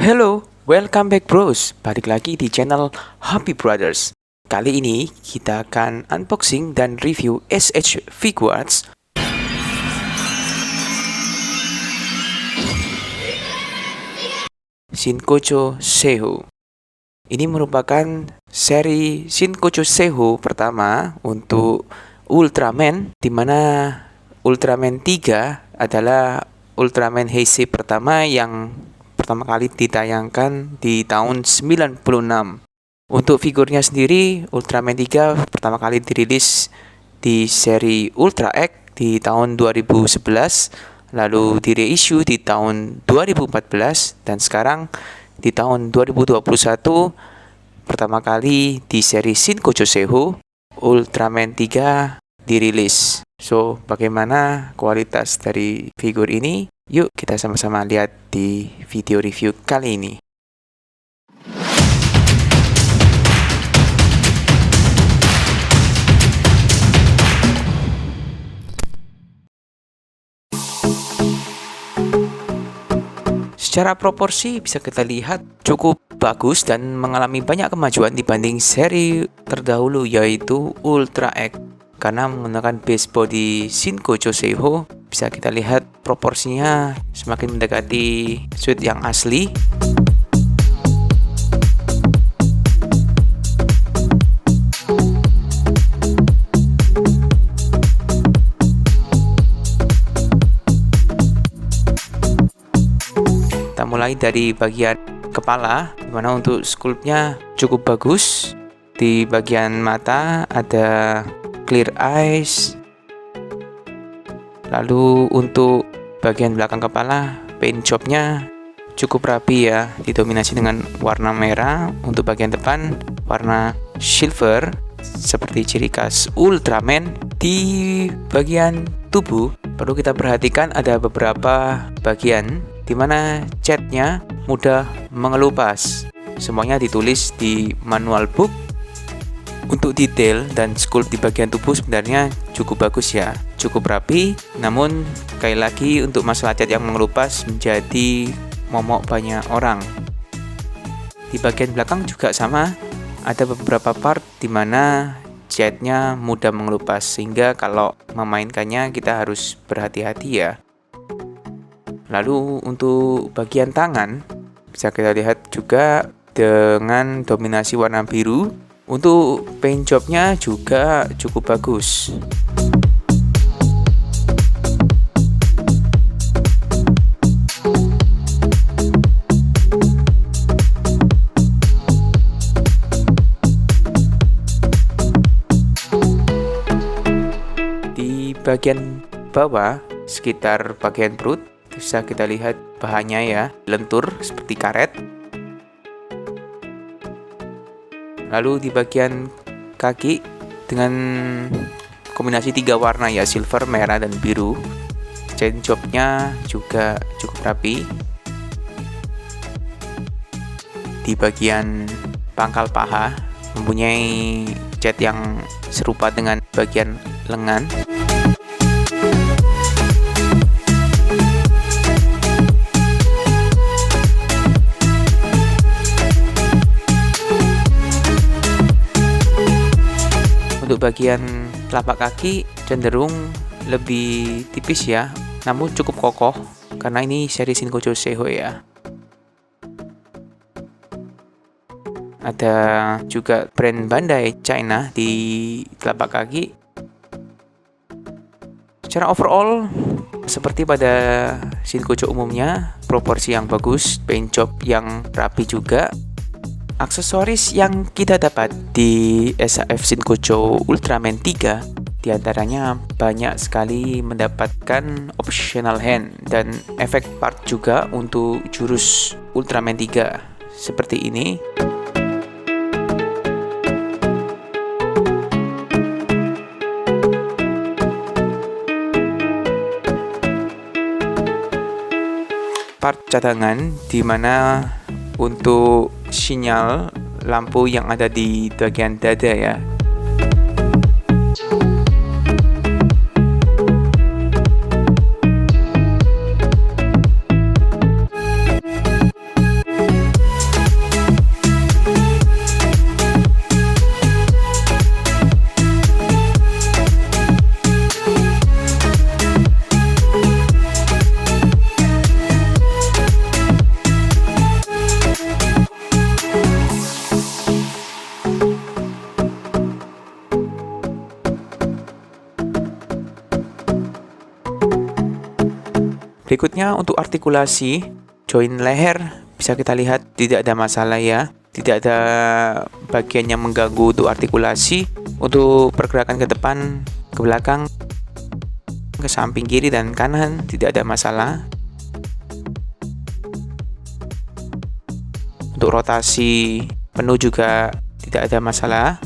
Hello, welcome back bros. Balik lagi di channel Happy Brothers. Kali ini kita akan unboxing dan review SH Figuarts Shinkocho Seiho. Ini merupakan seri Shinkocho Seiho pertama untuk Ultraman, di mana Ultraman 3 adalah Ultraman Heisei pertama yang pertama kali ditayangkan di tahun 96. Untuk figurnya sendiri, Ultraman 3 pertama kali dirilis di seri Ultra X di tahun 2011, lalu di reissue di tahun 2014, dan sekarang di tahun 2021 pertama kali di seri Shinkocho Seiho Ultraman 3 dirilis. So, bagaimana kualitas dari figur ini? Yuk kita sama-sama lihat di video review kali ini. Secara proporsi bisa kita lihat cukup bagus dan mengalami banyak kemajuan dibanding seri terdahulu yaitu Ultra X. Karena menggunakan base body Shinkocho Seiho, bisa kita lihat proporsinya semakin mendekati suit yang asli. Kita mulai dari bagian kepala, dimana untuk sculptnya cukup bagus. Di bagian mata ada clear eyes. Lalu untuk bagian belakang kepala, paint jobnya cukup rapi ya, didominasi dengan warna merah. Untuk bagian depan warna silver seperti ciri khas Ultraman. Di bagian tubuh perlu kita perhatikan ada beberapa bagian di mana catnya mudah mengelupas. Semuanya ditulis di manual book. Untuk detail dan sculpt di bagian tubuh sebenarnya cukup bagus ya, cukup rapi. Namun sekali lagi untuk masalah cat yang mengelupas menjadi momok banyak orang. Di bagian belakang juga sama, ada beberapa part di mana catnya mudah mengelupas, sehingga kalau memainkannya kita harus berhati-hati ya. Lalu untuk bagian tangan bisa kita lihat juga dengan dominasi warna biru. Untuk paint jobnya juga cukup bagus. Di bagian bawah, sekitar bagian perut, bisa kita lihat bahannya ya, lentur seperti karet. Lalu di bagian kaki dengan kombinasi 3 warna ya, silver, merah, dan biru. Chain jobnya juga cukup rapi. Di bagian pangkal paha mempunyai cat yang serupa dengan bagian lengan. Untuk bagian telapak kaki cenderung lebih tipis ya, namun cukup kokoh karena ini seri Shinkocho Seiho ya. Ada juga brand Bandai China di telapak kaki. Secara overall seperti pada Shinkocho umumnya, proporsi yang bagus, paint job yang rapi juga. Aksesoris yang kita dapat di SHF Shinkocho Ultraman 3 diantaranya banyak sekali mendapatkan optional hand dan efek part juga untuk jurus Ultraman 3 seperti ini. Part cadangan di mana untuk sinyal lampu yang ada di bagian dada ya. Berikutnya untuk artikulasi join leher, bisa kita lihat tidak ada masalah ya. Tidak ada bagian yang mengganggu untuk artikulasi. Untuk pergerakan ke depan, ke belakang, ke samping kiri dan kanan tidak ada masalah. Untuk rotasi penuh juga tidak ada masalah.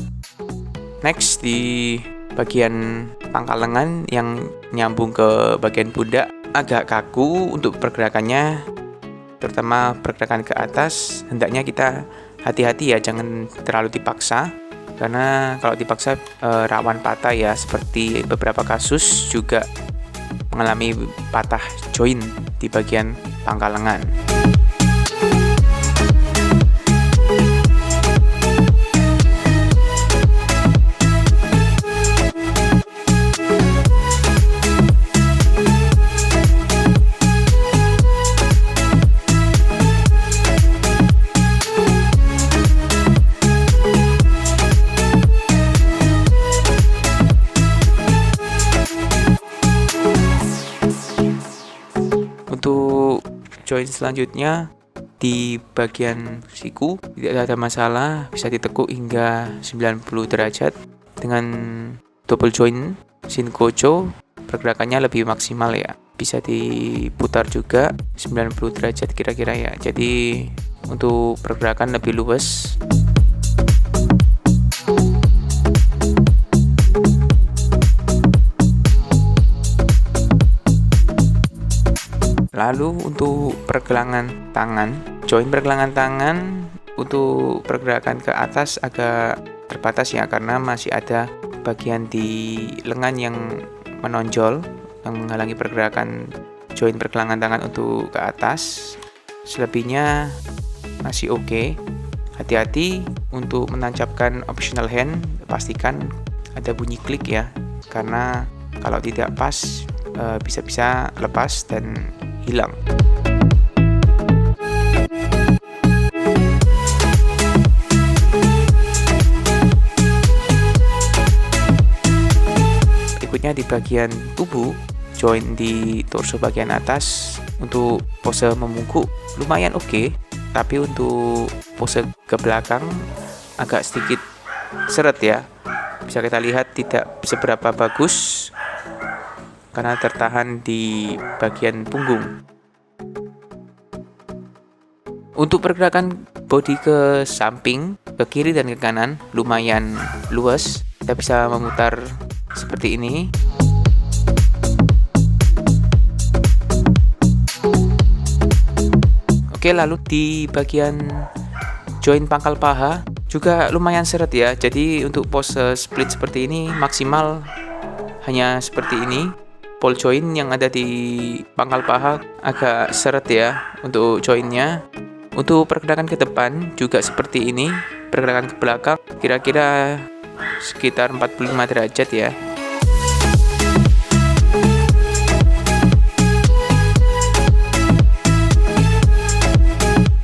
Next, di bagian pangkal lengan yang nyambung ke bagian pundak agak kaku untuk pergerakannya, terutama pergerakan ke atas. Hendaknya kita hati-hati ya, jangan terlalu dipaksa, karena kalau dipaksa rawan patah ya, seperti beberapa kasus juga mengalami patah join di bagian pangkal lengan. Untuk join selanjutnya di bagian siku tidak ada masalah, bisa ditekuk hingga 90 derajat. Dengan double join Shinkocho pergerakannya lebih maksimal ya, bisa diputar juga 90 derajat kira-kira ya, jadi untuk pergerakan lebih luas. Lalu untuk pergelangan tangan, join pergelangan tangan untuk pergerakan ke atas agak terbatas ya, karena masih ada bagian di lengan yang menonjol yang menghalangi pergerakan join pergelangan tangan untuk ke atas. Selebihnya masih oke. Hati-hati untuk menancapkan optional hand, pastikan ada bunyi klik ya, karena kalau tidak pas bisa-bisa lepas dan hilang. Berikutnya di bagian tubuh, join di torso bagian atas. Untuk pose membungkuk lumayan oke, tapi untuk pose ke belakang agak sedikit seret ya. Bisa kita lihat tidak seberapa bagus karena tertahan di bagian punggung. Untuk pergerakan body ke samping, ke kiri dan ke kanan lumayan luas. Kita bisa memutar seperti ini. Oke, lalu di bagian join pangkal paha juga lumayan seret ya. Jadi untuk pose split seperti ini maksimal hanya seperti ini. Ball joint yang ada di pangkal paha agak seret ya untuk joinnya. Untuk pergerakan ke depan juga seperti ini. Pergerakan ke belakang kira-kira sekitar 45 derajat ya.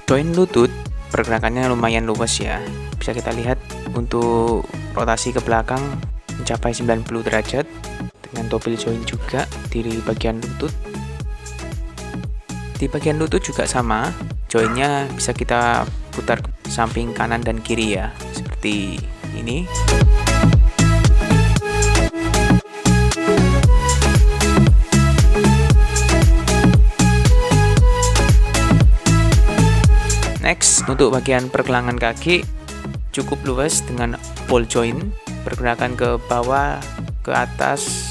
Join lutut pergerakannya lumayan luas ya. Bisa kita lihat untuk rotasi ke belakang mencapai 90 derajat. Dengan double join juga di bagian lutut. Di bagian lutut juga sama, joinnya bisa kita putar ke samping kanan dan kiri ya, seperti ini. Next, untuk bagian pergelangan kaki cukup luas dengan ball joint, pergerakan ke bawah, ke atas,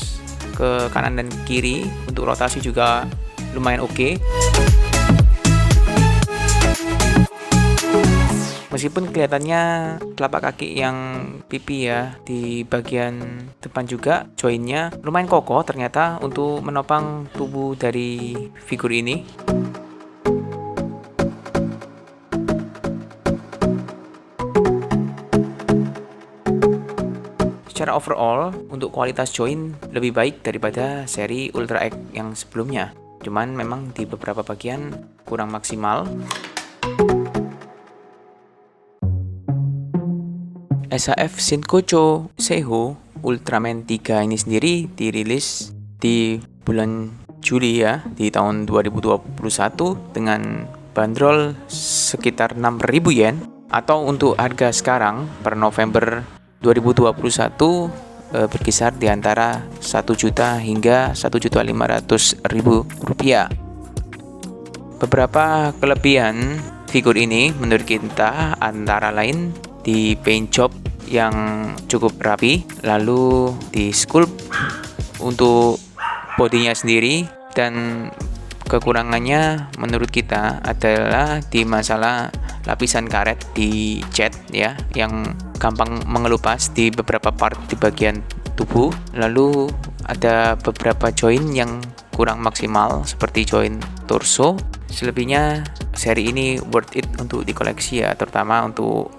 ke kanan dan kiri. Untuk rotasi juga lumayan oke. Meskipun kelihatannya telapak kaki yang pipi ya, di bagian depan juga joinnya lumayan kokoh ternyata untuk menopang tubuh dari figur ini. Secara overall, untuk kualitas join lebih baik daripada seri Ultra X yang sebelumnya. Cuman memang di beberapa bagian kurang maksimal. SHF Shinkocho Seiho Ultraman 3 ini sendiri dirilis di bulan Juli ya, di tahun 2021 dengan bandrol sekitar 6.000 yen, atau untuk harga sekarang per November 2021 berkisar di antara 1 juta hingga 1.500.000 rupiah. Beberapa kelebihan figur ini menurut kita antara lain di paint job yang cukup rapi, lalu di sculpt untuk bodinya sendiri, dan kekurangannya menurut kita adalah di masalah lapisan karet di cat ya, yang gampang mengelupas di beberapa part di bagian tubuh. Lalu ada beberapa join yang kurang maksimal seperti join torso. Selebihnya seri ini worth it untuk dikoleksi ya, terutama untuk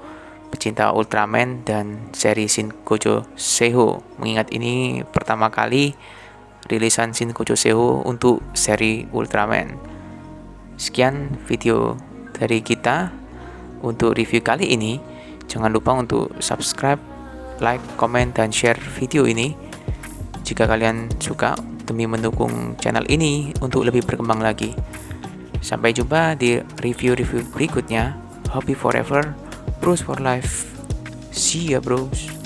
pecinta Ultraman dan seri Shin Gojo Seiho, mengingat ini pertama kali rilisan Shin Gojo Seiho untuk seri Ultraman. Sekian video dari kita untuk review kali ini. Jangan lupa untuk subscribe, like, komen, dan share video ini jika kalian suka, demi mendukung channel ini untuk lebih berkembang lagi. Sampai jumpa di review-review berikutnya. Happy forever, bros for life. See ya bros.